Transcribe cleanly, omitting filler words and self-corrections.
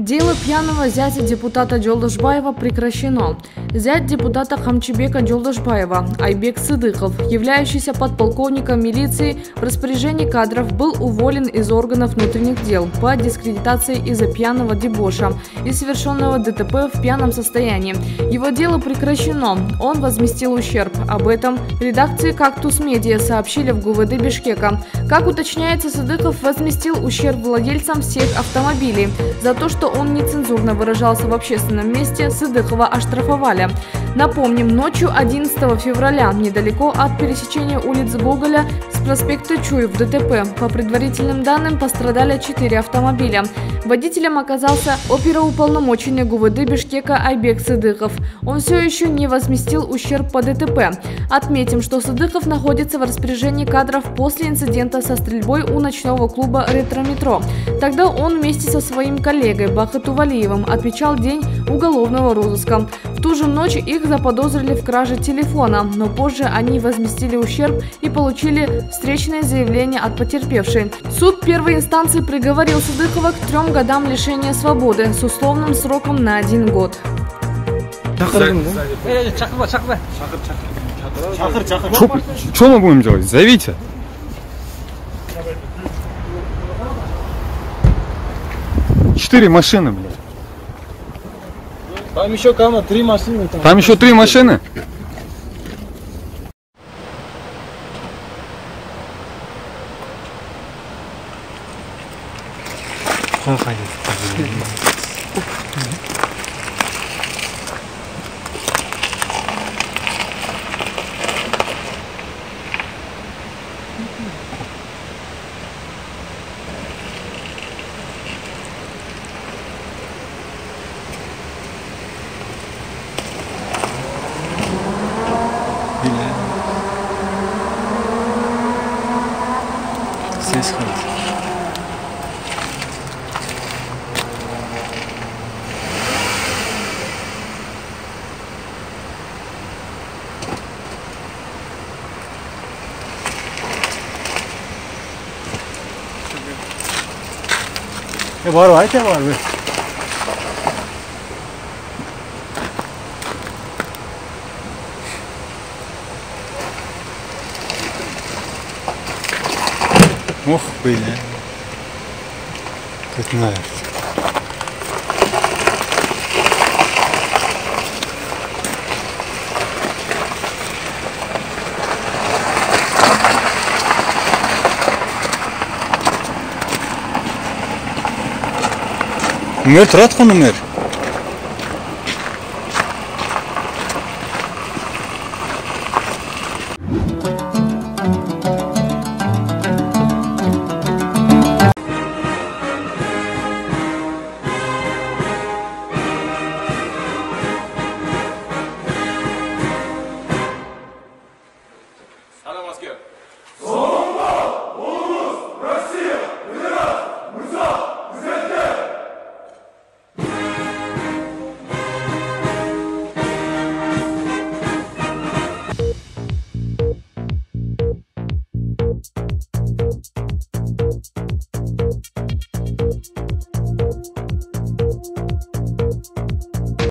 Дело пьяного зятя депутата Жолдашбаева прекращено. Зять депутата Хамчибека Жолдашбаева, Айбек Сыдыков, являющийся подполковником милиции в распоряжении кадров, был уволен из органов внутренних дел по дискредитации из-за пьяного дебоша и совершенного ДТП в пьяном состоянии. Его дело прекращено, он возместил ущерб. Об этом редакции «Кактус Медиа» сообщили в ГУВД Бишкека. Как уточняется, Сыдыков возместил ущерб владельцам всех автомобилей. За то, что он нецензурно выражался в общественном месте, Сыдыкова оштрафовали. Напомним, ночью 11 февраля недалеко от пересечения улиц Гоголя с проспекта Чуев в ДТП. По предварительным данным, пострадали 4 автомобиля. Водителем оказался оперуполномоченный ГУВД Бишкека Айбек Сыдыков. Он все еще не возместил ущерб по ДТП. Отметим, что Сыдыков находится в распоряжении кадров после инцидента со стрельбой у ночного клуба «Ретро-метро». Тогда он вместе со своим коллегой Бахыту Валиевым отмечал день уголовного розыска. В ту же ночь их заподозрили в краже телефона, но позже они возместили ущерб и получили встречное заявление от потерпевшей. Суд первой инстанции приговорил Сыдыкова к 3 годам лишения свободы с условным сроком на 1 год. Что мы будем делать? Зовите. Четыре машины, блядь. Там еще 3 машины. Там еще 3 машины? Ses kaldı. Var var ki var mı? Ох, блин. Как надо. Умер, Трат хан умер.